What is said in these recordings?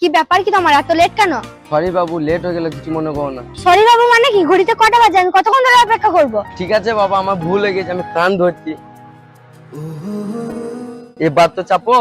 কি ব্যাপার কি তোমার এত লেট কেন? সরি বাবু, লেট হয়ে গেলে কিছু মনে করো না। সরি বাবু মানে কি? ঘড়িতে কটা বাজে? আমি কতক্ষণ ধরে অপেক্ষা করব? ঠিক আছে বাবা, আমার ভুল হয়ে গেছে, আমি কান ধরছি। এবার তো চাপো।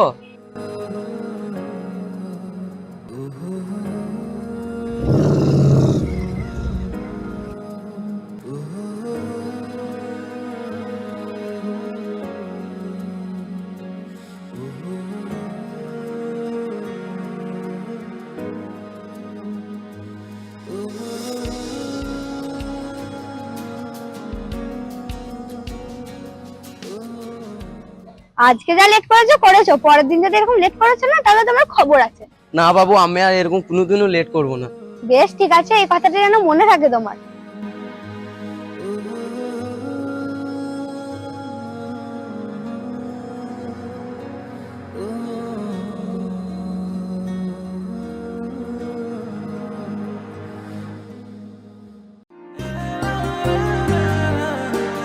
আজকে যা লেট করেছো করেছো, পরের দিন যদি এরকম লেট করেছো না তাহলে তোমার খবর আছে। না বাবু, আমি আর এরকম কোনোদিনও লেট করবো না। বেশ ঠিক আছে, এই কথাটা যেন মনে থাকে তোমার।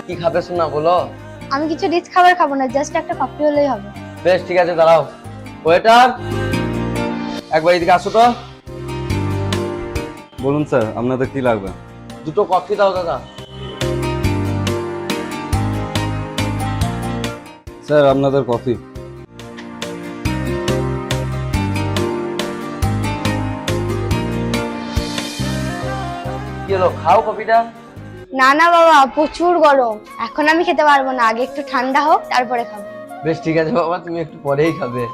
কি খাবে শোনা বলো? আমি কিছু রিচ খাবার খাবো না, জাস্ট একটা কফি হলেই হবে। বেশ ঠিক আছে, দাঁড়াও। ওয়েটার, একবার এদিকে আসো তো। বলুন স্যার, আপনাদের কি লাগবে? দুটো কফি দাও দাদা। স্যার, আপনাদের কফি। কি হলো, খাও কফিটা। না না বাবা, প্রচুর গরম, এখন আমি খেতে পারবো না, আগে একটু ঠান্ডা হোক তারপরে খাবো। বেশ ঠিক আছে বাবা, তুমি একটু পরেই খাবে।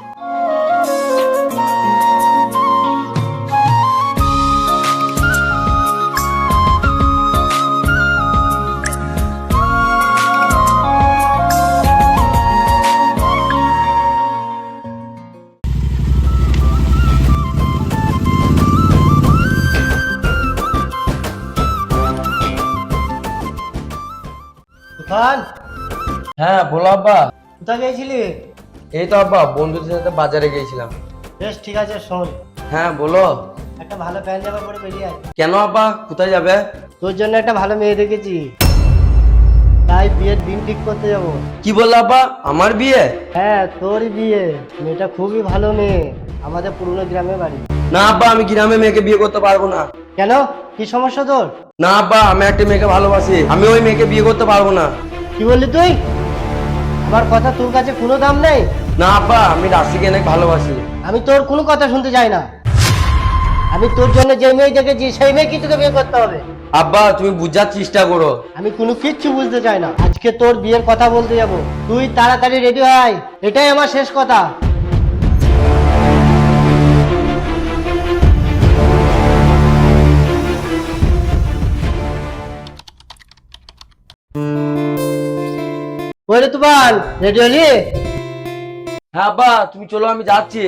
তুফান, হ্যাঁ বলো আব্বা। কোথায় গিয়েছিলি? এই তো আব্বা, বন্ধুদের সাথে বাজারে গিয়েছিলাম। বেশ ঠিক আছে, শোন, হ্যাঁ বলো। একটা ভালো প্যান্ট জামা পরে বেরিয়ে আয়। কেন আব্বা, কোথায় যাবে? তোর জন্য একটা ভালো মেয়ে দেখেছি, তাই বিয়ের দিন ঠিক করতে যাব। কি বললো আব্বা, আমার বিয়ে? হ্যাঁ, তোরই বিয়ে। মেয়েটা খুবই ভালো মেয়ে, আমাদের পুরনো গ্রামে বাড়ি। না আব্বা, আমি গ্রামে মেয়েকে বিয়ে করতে পারবো না। কেন, কি সমস্যা তোর? না আব্বা, আমি একটা মেয়েকে ভালোবাসি, আমি ওই মেয়েকে বিয়ে করতে পারবো না। কি বললি তুই? আমার কথা তোর কাছে কোনো দাম নেই? না আব্বা, আমি রাশিকে অনেক ভালোবাসি। আমি তোর কোনো কথা শুনতে চাই না। আমি তোর জন্য যে মেয়ে দেখেছি সেই মেয়ে কি তোকে বিয়ে করতে হবে? আব্বা, তুমি বুঝার চেষ্টা করো। আমি কোনো কিচ্ছু বুঝতে চাই না। আজকে তোর বিয়ের কথা বলতে যাব, তুই তাড়াতাড়ি রেডি হয়, এটাই আমার শেষ কথা। ওরে তুফান, রেডি হলি? হ্যাঁ আব্বা, তুমি চলো, আমি যাচ্ছি।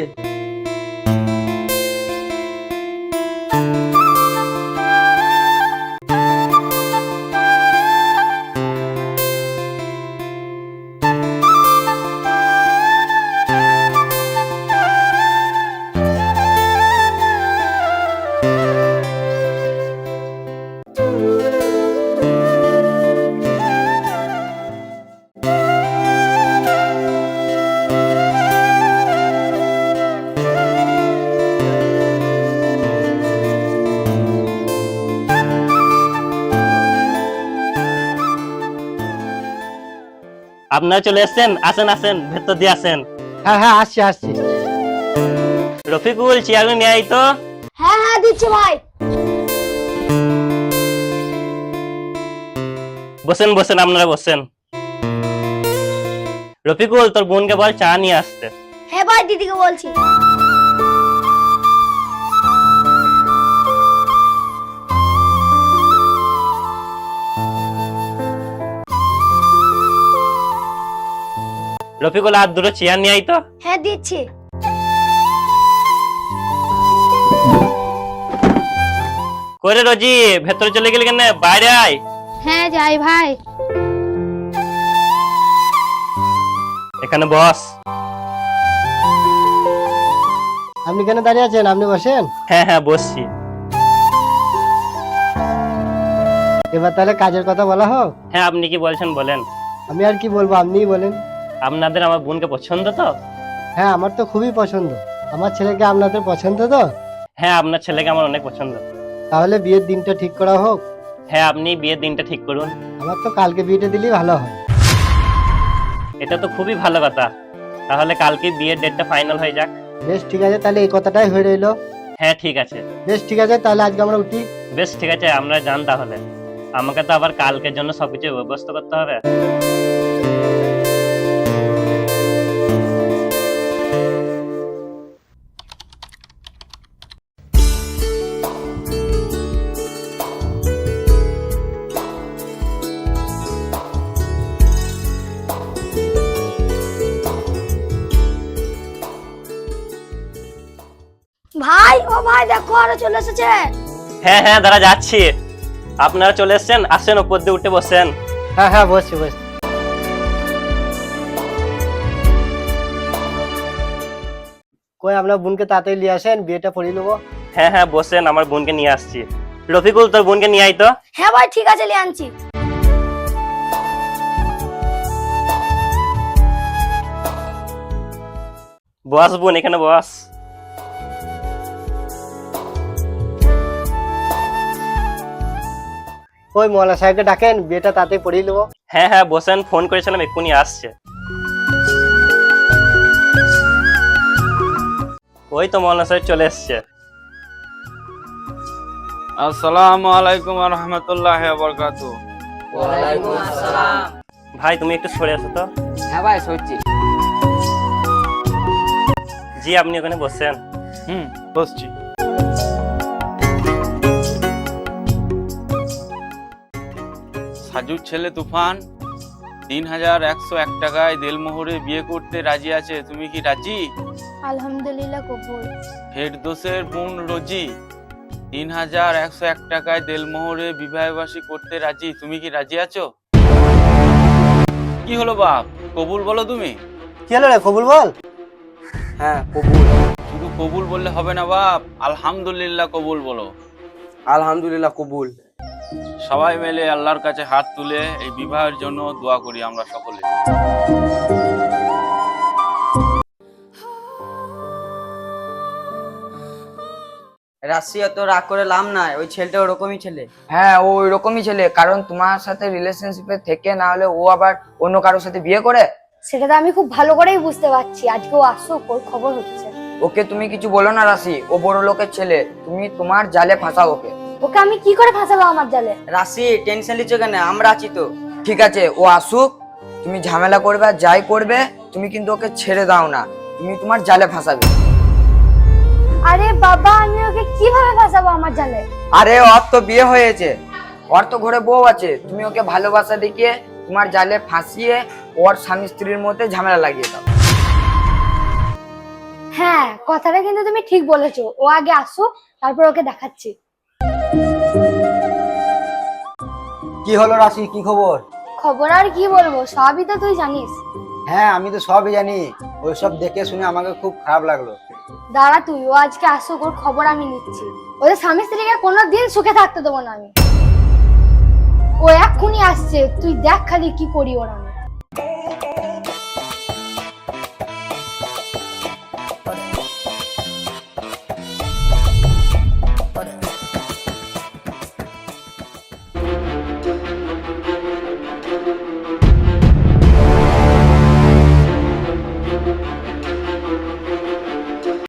আপনারা চলে এসেছেন, আসেন আসেন, ভেতর দিয়ে আসেন। হ্যাঁ হ্যাঁ, আসছি আসছি। রফিকুল, চেয়ারগুলো নিয়ে আই তো। হ্যাঁ হ্যাঁ দিচ্ছি ভাই। বসেন বসেন, আপনারা বসেন। রফিকুল, তোর বোনকে বল চা নিয়ে আসতে। হ্যাঁ ভাই, দিদিকে বলছি। রফিকুল, আর দুটো চেয়ার নিয়ে আই তো। হ্যাঁ দিচ্ছি। করে রোজি, ভেতরে চলে গেলি কেন? বাইরে আয়। হ্যাঁ যাই ভাই। এখানে বস। আপনি কেন দাঁড়িয়ে আছেন? আপনি বসেন। হ্যাঁ হ্যাঁ, বসছি। এবার তাহলে কাজের কথা বলা হোক। হ্যাঁ, আপনি কি বলছেন বলেন। আমি আর কি বলবো, আপনিই বলেন। আপনাদের আমার বোনকে পছন্দ তো? হ্যাঁ, আমার তো খুবই পছন্দ। আমার ছেলেকে আপনাদের পছন্দ তো? হ্যাঁ, আপনার ছেলেকে আমার অনেক পছন্দ। তাহলে বিয়ের দিনটা ঠিক করা হোক। হ্যাঁ, আপনি বিয়ের দিনটা ঠিক করুন। আমার তো কালকে বিয়েটা দিলেই ভালো হয়। এটা তো খুবই ভালো কথা। তাহলে কালকে বিয়ের ডেটটা ফাইনাল হয়ে যাক। বেশ ঠিক আছে, তাহলে এই কথাটাই হয়ে রইলো। হ্যাঁ, ঠিক আছে। বেশ ঠিক আছে, তাহলে আজকে আমরা উঠি। বেশ ঠিক আছে, আমরা যান তাহলে। আমাকে তো আবার কালকের জন্য সবকিছু ব্যবস্থা করতে হবে। ভাই, ও ভাই দেখো আরো চলে এসেছে। হ্যাঁ হ্যাঁ, দাঁড়া যাচ্ছি। আপনারা চলে এসেছেন, আসেন উপর দিয়ে উঠে বসেন। হ্যাঁ হ্যাঁ, বসছি বসছি। কই আপনার বোনকে তাড়াতাড়ি নিয়ে আসেন, বিয়েটা পড়িয়ে নেবো। হ্যাঁ হ্যাঁ, বসেন, আমার বোনকে নিয়ে আসছি। রফিকুল, তোর বোনকে নিয়ে আই তো। হ্যাঁ ভাই, ঠিক আছে, নিয়ে আনছি। বস বোন, এখানে বস। ওই মৌলানা সাহেবকে ডাকেন, বিয়েটা তাড়াতাড়ি পড়িয়ে নেবো। হ্যাঁ হ্যাঁ, বসেন, ফোন করেছিলাম, এক্ষুনি আসছে। ওই তো মৌলানা সাহেব চলে এসছে। আসসালামু আলাইকুম ওয়া রাহমাতুল্লাহি ওয়া বারাকাতুহু। ভাই, তুমি একটু সরে আসো তো। হ্যাঁ ভাই, সত্যি। জি, আপনি ওখানে বসেন। বসছি। সাজুর ছেলে তুফান ৩,১০১ টাকায় দেলমোহরে বিয়ে করতে রাজি আছে, তুমি কি রাজি? আলহামদুলিল্লাহ, কবুল। ফেরদৌসের বোন রোজি ৩,১০১ টাকায় দেলমোহরে বিবাহবাসী করতে রাজি, তুমি কি রাজি আছো? কি হলো বাপ, কবুল বলো তুমি। কি হলো রে, কবুল বল। হ্যাঁ, কবুল। শুধু কবুল বললে হবে না বাপ, আলহামদুলিল্লাহ কবুল বলো। আলহামদুলিল্লাহ, কবুল। সবাই মিলে আল্লাহর কাছে হাত তুলে এই বিবাহের জন্য দোয়া করি আমরা সকলে। রাশি অত রাগ করে লাভ নাই, ওই ছেলেটা ওরকমই ছেলে। হ্যাঁ, ও ওইরকমই ছেলে। কারণ তোমার সাথে রিলেশনশিপে থেকে না হলে ও আবার অন্য কারোর সাথে বিয়ে করে। সেটা তো আমি খুব ভালো করেই বুঝতে পারছি। আজকে ও আসুক, ওর খবর হচ্ছে। ওকে তুমি কিছু বলো না রাশি, ও বড় লোকের ছেলে, তুমি তোমার জালে ফাঁসাও ওকে। ওকে আমি কি করে ফাঁসাবো আমার জালে? রাশি টেনশন নিচ্ছ কেন, আমরা আছি তো। ঠিক আছে, ও আসুক, তুমি ঝামেলা করবে আর যাই করবে, তুমি কিন্তু ওকে ছেড়ে দাও না, তুমি তোমার জালে ফাঁসাবে। আরে বাবা, আমি ওকে কিভাবে ফাঁসাবো আমার জালে? আরে ওর তো বিয়ে হয়েছে, ওর তো ঘরে বউ আছে, তুমি ওকে ভালোবাসা দেখিয়ে তোমার জালে ফাঁসিয়ে ওর স্বামী স্ত্রীর মধ্যে ঝামেলা লাগিয়ে দাও। হ্যাঁ, কথাটা কিন্তু তুমি ঠিক বলেছো। ও আগে আসুক, তারপর ওকে দেখাচ্ছি। কি হলো রাশি, কি খবর? খবর আর কি বলবো, সবই তো তুই জানিস। হ্যাঁ, আমি তো সবই জানি। ওইসব দেখে শুনে আমাকে খুব খারাপ লাগলো। দাঁড়া তুই, ও আজকে আসুক, ওর খবর আমি নিচ্ছি। ওদের স্বামী স্ত্রীকে কোনোদিন সুখে থাকতে দেবো না আমি। ও এক্ষুনি আসছে, তুই দেখ খালি কি করি ওর আমি।